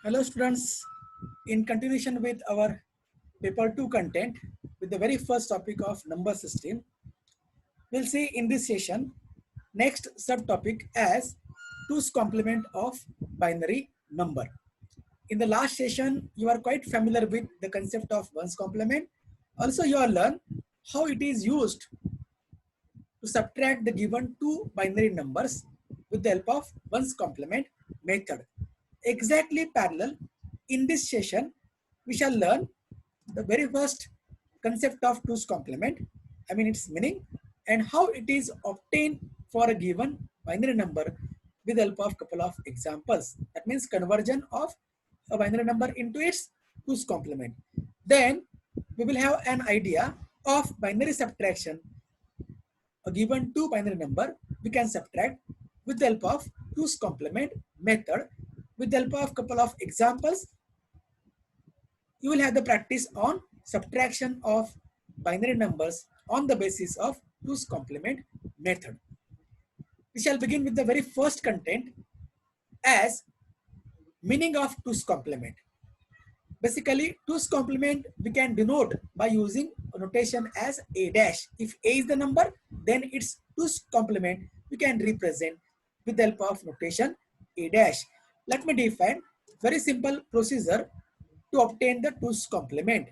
Hello students, in continuation with our paper 2 content with the very first topic of number system, we'll see in this session next subtopic as 2's complement of binary number. In the last session, you are quite familiar with the concept of 1's complement. Also, you will learn how it is used to subtract the given two binary numbers with the help of 1's complement method. Exactly parallel, in this session, we shall learn the very first concept of 2's complement, I mean its meaning, and how it is obtained for a given binary number with the help of couple of examples. That means conversion of a binary number into its 2's complement. Then we will have an idea of binary subtraction. A given two binary number we can subtract with the help of 2's complement method. With the help of couple of examples, you will have the practice on subtraction of binary numbers on the basis of 2's complement method. We shall begin with the very first content as meaning of 2's complement. Basically, 2's complement we can denote by using a notation as a dash. If a is the number, then its 2's complement we can represent with the help of notation a dash. Let me define very simple procedure to obtain the 2's complement.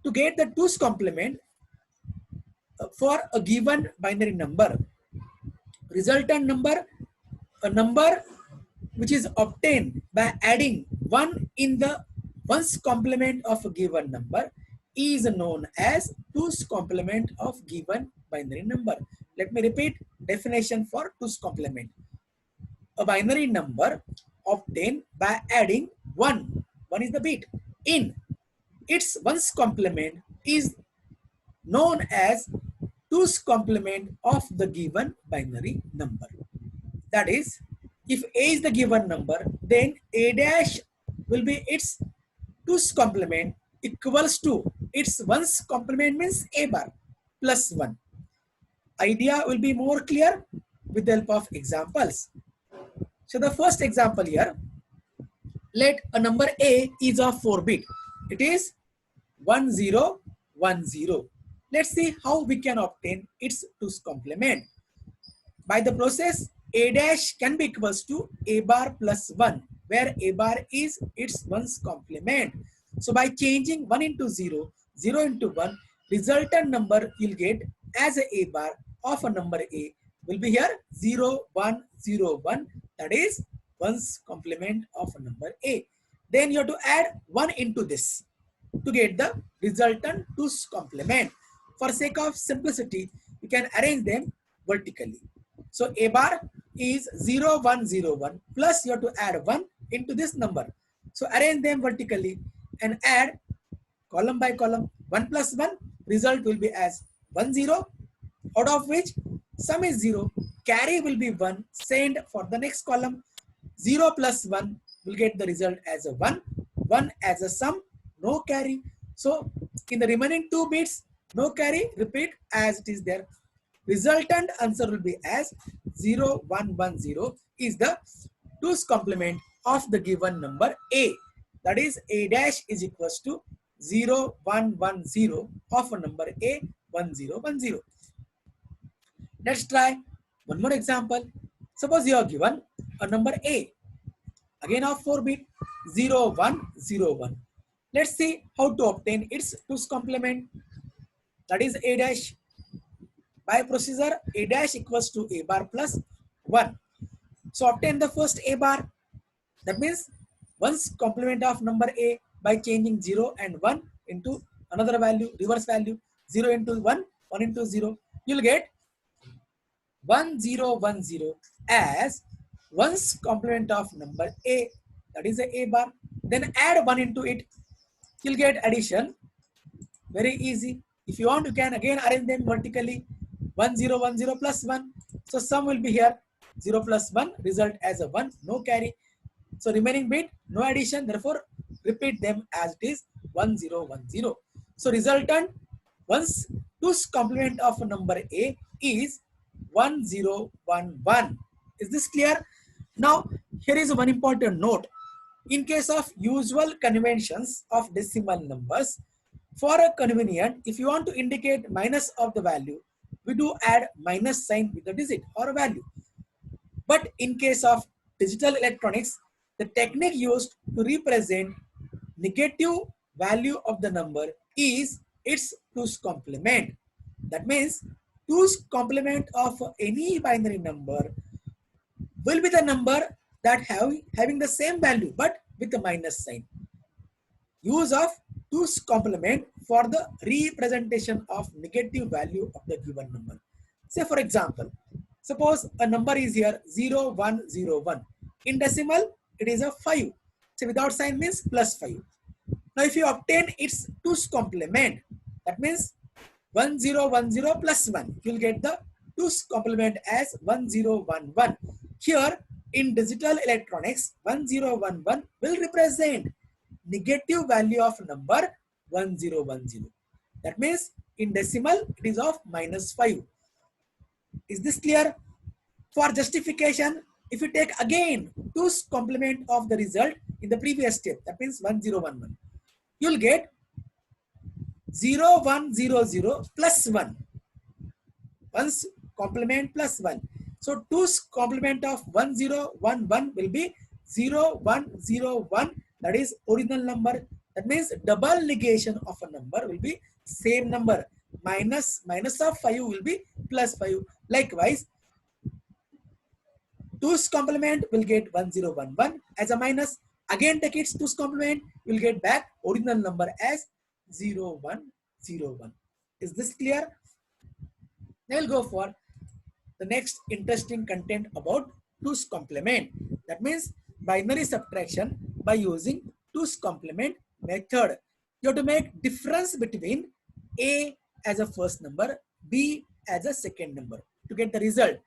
To get the 2's complement for a given binary number, resultant number, a number which is obtained by adding 1 in the 1's complement of a given number is known as 2's complement of given binary number. Let me repeat definition for 2's complement. A binary number obtained by adding 1 is the bit, in its 1's complement is known as 2's complement of the given binary number. That is, if a is the given number, then a dash will be its 2's complement equals to its 1's complement means a bar plus 1. Idea will be more clear with the help of examples. So the first example here, let a number a is of 4 bit. It is 1010. Let's see how we can obtain its 2's complement. By the process, a dash can be equals to a bar plus 1, where a bar is its 1's complement. So by changing 1 into 0, 0 into 1, resultant number you'll get as a bar of a number a will be here 0101. That is 1's complement of a number a. Then you have to add 1 into this to get the resultant 2's complement. For sake of simplicity, you can arrange them vertically. So a bar is 0101 plus you have to add 1 into this number. So arrange them vertically and add column by column. 1 plus 1 result will be as 10, out of which sum is 0. Carry will be 1. Send for the next column. 0 plus 1 will get the result as a 1. 1 as a sum, no carry. So in the remaining 2 bits, no carry, repeat as it is there. Resultant answer will be as 0110 is the 2's complement of the given number a. That is a dash is equals to 0110 of a number a 1010. Let's try one more example. Suppose you are given a number a, again of 4 bit 0101. Let's see how to obtain its 2's complement. That is a dash. By procedure, a dash equals to a bar plus 1. So obtain the first a bar. That means 1's complement of number a by changing 0 and 1 into another value, reverse value, 0 into 1, 1 into 0. You'll get 1010 as 1's complement of number a. That is a bar. Then add 1 into it. You'll get addition. Very easy. If you want, you can again arrange them vertically. 1010 plus 1. So sum will be here 0 plus 1, result as a 1, no carry. So remaining bit, no addition, therefore repeat them as it is 1010. So resultant, once 2's complement of a number a is 1011. Is this clear? Now here is one important note. In case of usual conventions of decimal numbers, for a convenient, if you want to indicate minus of the value, we do add minus sign with the digit or a value. But in case of digital electronics, the technique used to represent negative value of the number is its 2's complement. That means 2's complement of any binary number will be the number that having the same value but with a minus sign. Use of 2's complement for the representation of negative value of the given number. Say for example, suppose a number is here 0101. In decimal, it is a 5. So without sign means plus 5. Now if you obtain its 2's complement, that means 1010 plus 1, you will get the 2's complement as 1011. Here in digital electronics, 1011 will represent negative value of number 1010. That means in decimal it is of minus 5. Is this clear? For justification, if you take again 2's complement of the result in the previous step, that means 1011, you will get 0100 plus 1. 1's complement plus 1. So 2's complement of 1011 will be 0101. That is original number. That means double negation of a number will be same number. Minus of 5 will be plus 5. Likewise, 2's complement will get 1011 as a minus. Again take its 2's complement, you will get back original number as 0101. Is this clear? Now we'll go for the next interesting content about 2's complement. That means binary subtraction by using 2's complement method. You have to make difference between A as a first number, B as a second number to get the result.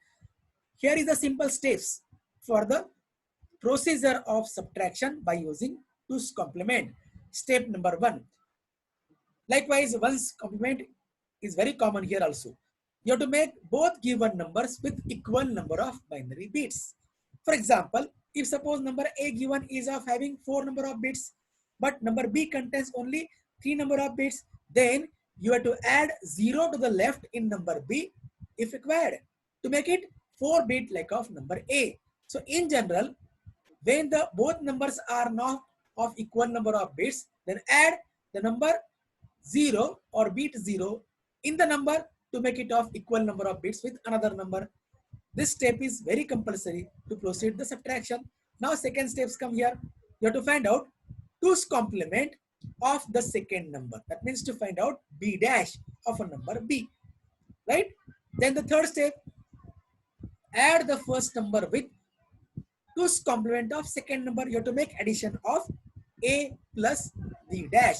Here is the simple steps for the procedure of subtraction by using 2's complement. Step number 1. Likewise, 1's complement is very common here also. You have to make both given numbers with equal number of binary bits. For example, if suppose number A given is of having 4 number of bits, but number B contains only 3 number of bits, then you have to add 0 to the left in number B if required to make it 4 bit like of number A. So in general, when the both numbers are not of equal number of bits, then add the number 0 or bit 0 in the number to make it of equal number of bits with another number. This step is very compulsory to proceed the subtraction. Now second steps come here. You have to find out 2's complement of the second number. That means to find out B dash of a number B. Right? Then the third step, add the first number with 2's complement of second number. You have to make addition of A plus B dash.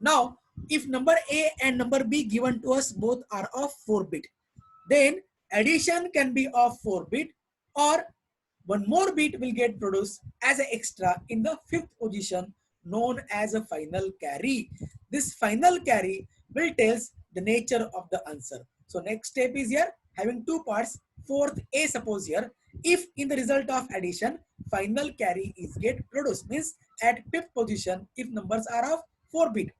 Now, if number A and number B given to us both are of 4 bit, then addition can be of 4 bit or one more bit will get produced as an extra in the 5th position known as a final carry. This final carry will tells the nature of the answer. So next step is here having two parts. Fourth A, suppose here if in the result of addition final carry is get produced, means at 5th position if numbers are of 4 bit,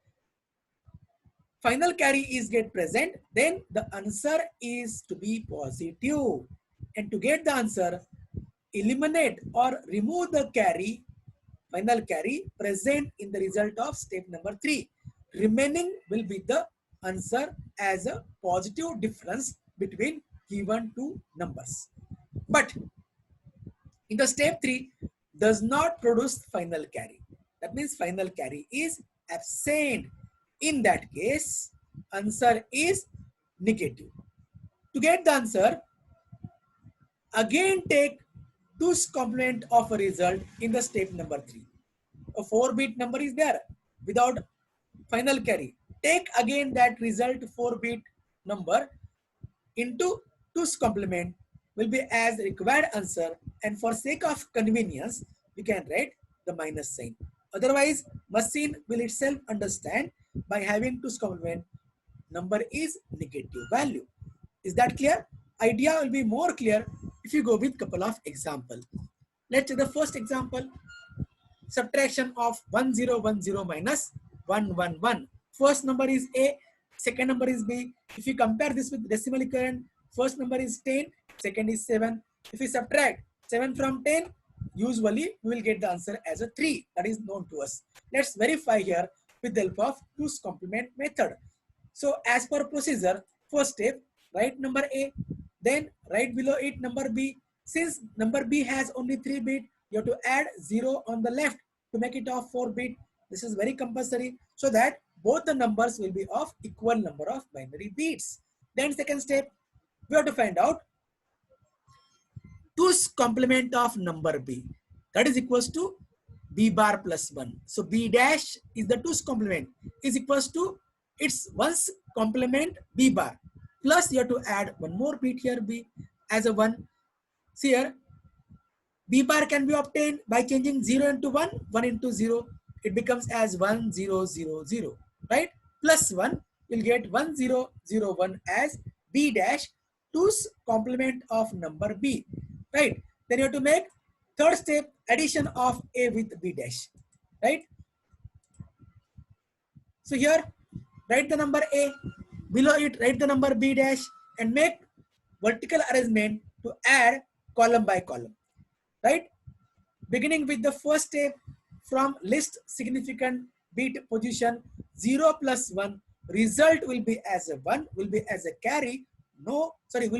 final carry is get present, then the answer is to be positive. And to get the answer, eliminate or remove the carry, final carry present in the result of step number 3. Remaining will be the answer as a positive difference between given two numbers. But in the step 3 does not produce final carry. That means final carry is absent. In that case, answer is negative. To get the answer, again take 2's complement of a result in the step number 3. A 4-bit number is there without final carry. Take again that result 4-bit number into 2's complement will be as required answer, and for sake of convenience, we can write the minus sign. Otherwise, machine will itself understand by having 2's complement number is negative value. Is that clear? Idea will be more clear if you go with couple of examples. Let's take the first example. subtraction of 1010 minus 111. First number is A, second number is B. If you compare this with decimal equivalent, first number is 10, second is 7. If we subtract 7 from 10, usually we will get the answer as a 3. That is known to us. Let's verify here with the help of 2's complement method. So as per procedure, first step, write number A, then right below it number B. Since number B has only 3 bit, you have to add 0 on the left to make it of 4 bit. This is very compulsory so that both the numbers will be of equal number of binary bits. Then second step, we have to find out 2's complement of number B. That is equals to B bar plus 1. So B dash is the 2's complement is equals to its 1's complement B bar. Plus you have to add one more bit here B as a 1. See here, B bar can be obtained by changing 0 into 1, 1 into 0. It becomes as 1, 0, 0, 0, right? Plus 1, you'll get 1, 0, 0, 1 as B dash 2's complement of number B, right? Then you have to make third step, addition of A with B dash, right? So here, write the number A, below it write the number B dash and make vertical arrangement to add column by column, right? Beginning with the first step, from least significant bit position 0 plus 1, result will be as a 1, will be as a carry, will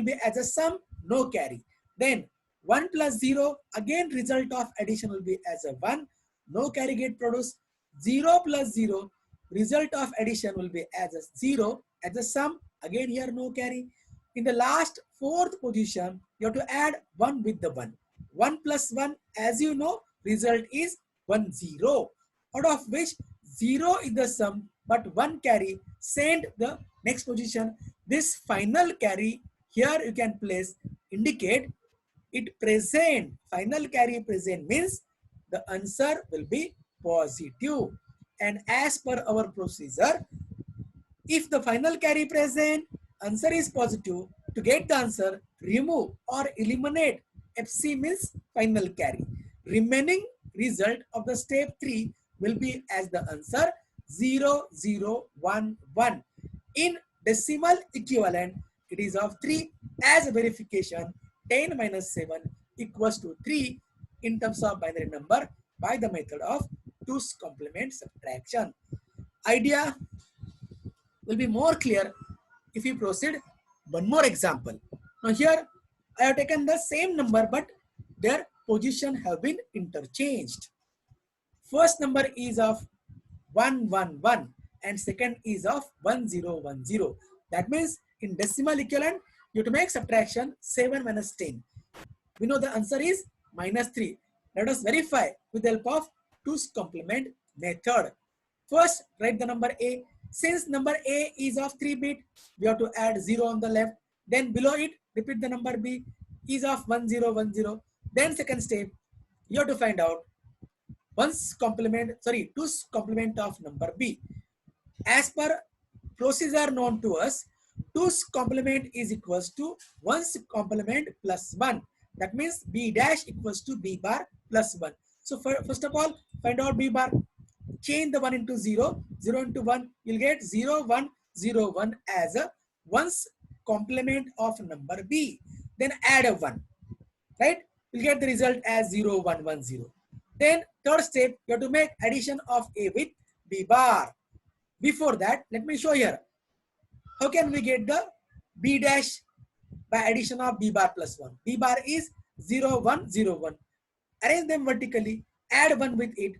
be as a sum, no carry. Then 1 plus 0, again result of addition will be as a 1, no carry get produced. 0 plus 0, result of addition will be as a 0, as a sum, again here no carry. In the last fourth position, you have to add 1 with the 1. 1 plus 1, as you know, result is 1, 0, out of which 0 is the sum, but 1 carry send the next position. This final carry here you can place, indicate it present, final carry present means the answer will be positive. And as per our procedure, if the final carry present, answer is positive, to get the answer, remove or eliminate FC means final carry. Remaining result of the step 3 will be as the answer 0, 0, 1, 1. In decimal equivalent, it is of 3 as a verification. 10 minus 7 equals to 3 in terms of binary number by the method of 2's complement subtraction. Idea will be more clear if we proceed one more example. Now here I have taken the same number but their position have been interchanged. First number is of 111 and second is of 1010. That means in decimal equivalent you have to make subtraction 7 minus 10. We know the answer is minus 3. Let us verify with the help of 2's complement method. First, write the number A. Since number A is of 3 bit, we have to add 0 on the left. Then below it, repeat the number B is of 1010. Then second step, you have to find out 2's complement of number B. As per procedure known to us, 2's complement is equals to 1's complement plus 1. That means B dash equals to B bar plus 1. So first of all, find out B bar. Change the 1 into 0, 0 into 1, you'll get 0, 1, 0, 1 as a 1's complement of number B. Then add a 1, right? You'll get the result as 0, 1, 1, 0. Then third step, you have to make addition of A with B bar. Before that, let me show here. How can we get the B dash by addition of B bar plus 1? B bar is 0, 1, 0, 1. Arrange them vertically, add 1 with it.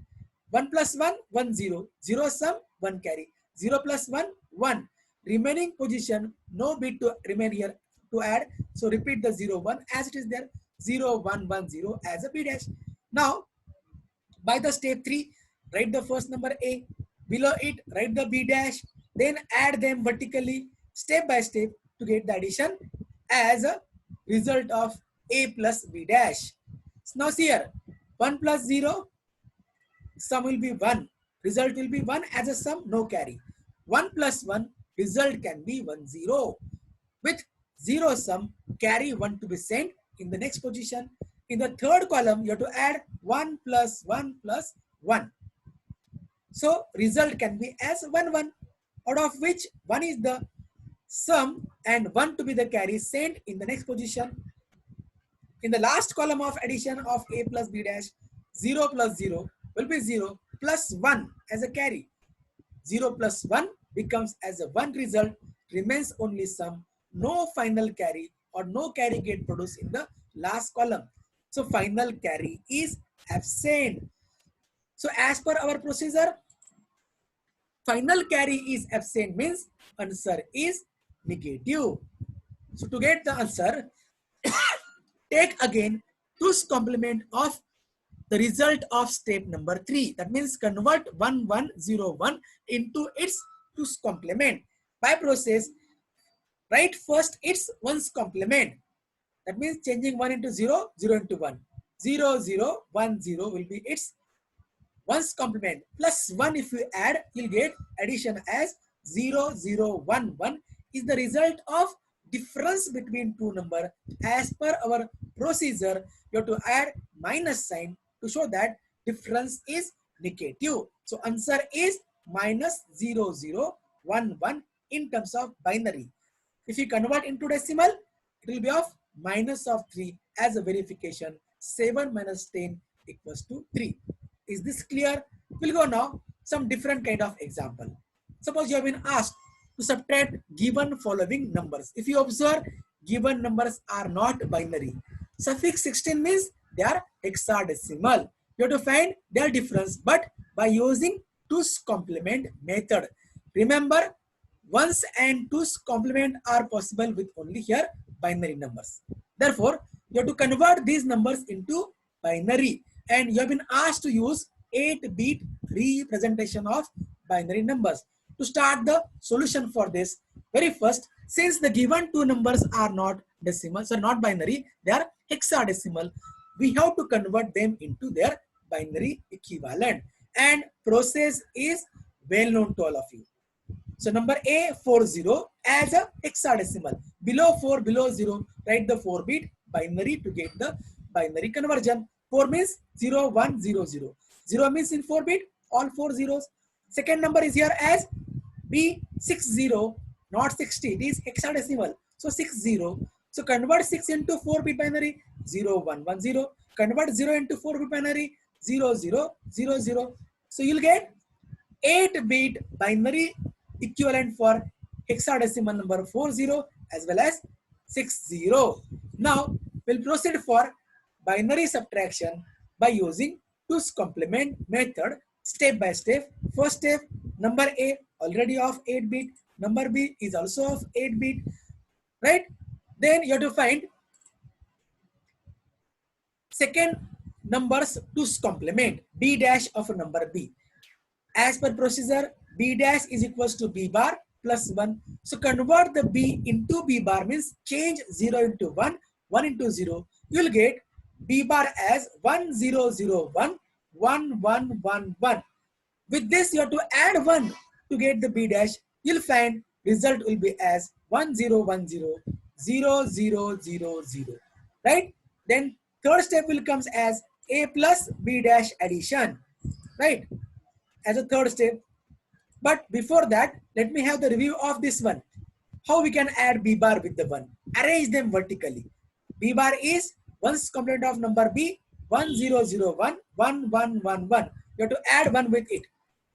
1 plus 1, 1, 0. 0 sum, 1 carry. 0 plus 1, 1. Remaining position, no bit to remain here to add. So repeat the 0, 1 as it is there. 0, 1, 1, 0 as a B dash. Now, by the step 3, write the first number A. Below it, write the B dash. Then add them vertically, step by step to get the addition as a result of A plus B dash. So now see here, 1 plus 0, sum will be 1. Result will be 1 as a sum, no carry. 1 plus 1, result can be 1, 0. With 0 sum, carry 1 to be sent in the next position. In the third column, you have to add 1 plus 1 plus 1. So result can be as 1 1, out of which 1 is the sum and 1 to be the carry sent in the next position. In the last column of addition of a plus b dash, 0 plus 0 will be 0 plus 1 as a carry. 0 plus 1 becomes as a 1 result, remains only sum, no final carry or no carry get produced in the last column. So final carry is absent. So as per our procedure, final carry is absent means answer is negative. So to get the answer, take again 2's complement of the result of step number 3. That means convert 1101 into its 2's complement. By process, write first its 1's complement. That means changing 1 into 0, 0 into 1. 0, 0, 1, 0 will be its 1's complement. Plus 1 if you add, you'll get addition as 0, 0, 1, 1 is the result of difference between two numbers. As per our procedure, you have to add minus sign to show that difference is negative. So answer is minus 0, 0, 1, 1 in terms of binary. If you convert into decimal, it will be of minus of 3 as a verification. 7 minus 10 equals to 3. Is this clear? We'll go now some different kind of example. Suppose you have been asked to subtract given following numbers. If you observe, given numbers are not binary. Suffix 16 means they are hexadecimal. You have to find their difference, but by using 2's complement method. Remember, 1's and 2's complement are possible with only here binary numbers. Therefore, you have to convert these numbers into binary, and you have been asked to use 8-bit representation of binary numbers. To start the solution for this, very first, since the given two numbers are not decimals or not binary, they are hexadecimal, we have to convert them into their binary equivalent, and process is well known to all of you. So number A, 40 as a hexadecimal. Below 4, below 0, write the 4-bit binary to get the binary conversion. 4 means 0, 1, 0, 0. 0 means in 4-bit, all 4 zeros. Second number is here as B60, not 60. It is hexadecimal. So 60. So convert 6 into 4-bit binary, 0, 1, 1, 0. Convert 0 into 4-bit binary, 0, 0, 0, 0. So you'll get 8-bit binary equivalent for hexadecimal number 40 as well as 60. Now we'll proceed for binary subtraction by using 2's complement method step by step. First step, number A already of 8-bit, number B is also of 8-bit, right? Then you have to find second number's 2's complement, B dash of number B. As per procedure, B dash is equals to B bar plus 1. So convert the B into B bar means change 0 into 1, 1 into 0. You will get B bar as 1, 0, 0, 1, 1, 1, 1, 1. With this, you have to add 1 to get the B dash. You'll find result will be as 1, 0, 1, 0, 0, 0, 0, 0. Right? Then third step will comes as A plus B dash addition. Right? As a third step. But before that, let me have the review of this one. How we can add B bar with the 1. Arrange them vertically. B bar is 1's complement of number B, 1, 0, 0, 1, 1, 1, 1, 1. You have to add 1 with it.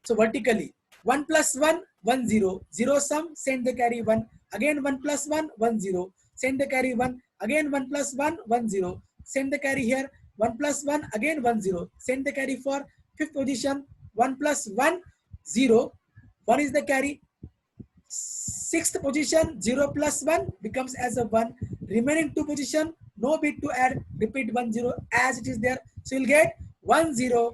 So vertically, 1 plus 1, 1, 0. 0 sum, send the carry 1. Again 1 plus 1, 1, 0. Send the carry 1. Again 1 plus 1, 1, 0. Send the carry here. 1 plus 1, again 1, 0. Send the carry for fifth position. 1 plus 1, 0. 1 is the carry. Sixth position, 0 plus 1 becomes as a 1. Remaining two position, no bit to add. Repeat 1, 0 as it is there. So you'll get 1, 0,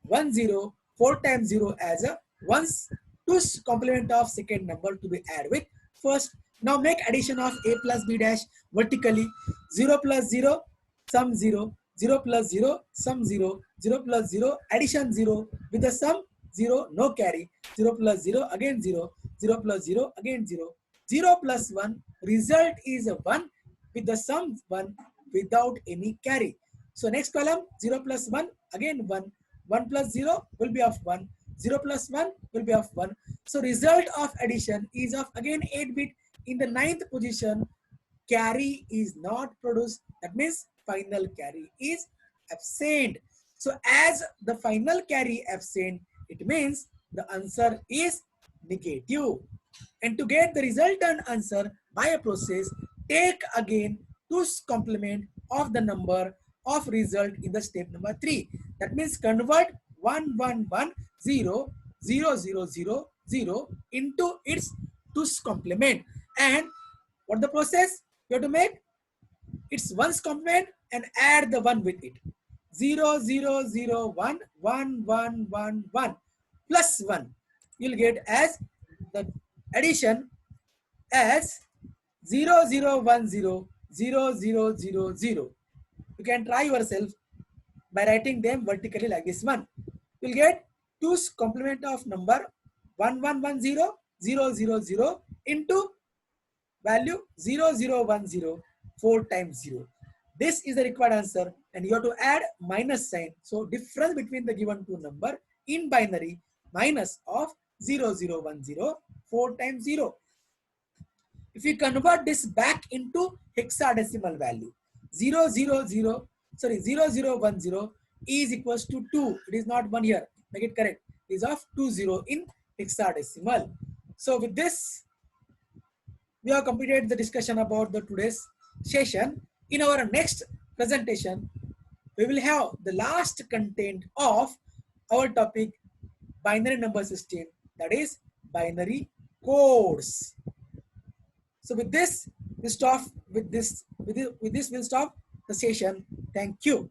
1, 0, 4 times 0 as a 1's 2's complement of second number to be added with first. Now make addition of A plus B dash vertically. 0 plus 0, sum 0. 0 plus 0, sum 0. 0 plus 0, addition 0 with the sum 0, no carry. 0 plus 0, again 0. 0 plus 0, again 0. 0 plus 1, result is a 1 with the sum 1 without any carry. So next column, 0 plus 1, again 1. 1 plus 0 will be of 1. 0 plus 1 will be of 1. So result of addition is of again 8 bit. In the ninth position, carry is not produced. That means final carry is absent. So as the final carry absent, it means the answer is negative. And to get the resultant answer by a process, take again 2's complement of the number of result in the step number 3. That means convert 1110000 into its 2's complement. And what the process? You have to make its 1's complement and add the 1 with it. 0001111 plus 1. You'll get as the addition as 00100000. You can try yourself by writing them vertically like this one. You'll get 2's complement of number 11100000 into value 0010 4 times 0. This is the required answer and you have to add minus sign. So difference between the given two number in binary minus of 0010 4 times 0. If we convert this back into hexadecimal value, 0010 is equals to 2. It is not 1 here. Make it correct. It is of 20 in hexadecimal. So with this, we have completed the discussion about the today's session. In our next presentation, we will have the last content of our topic, binary number system, that is binary codes. So with this, we stop with this. With this, we'll stop the session. Thank you.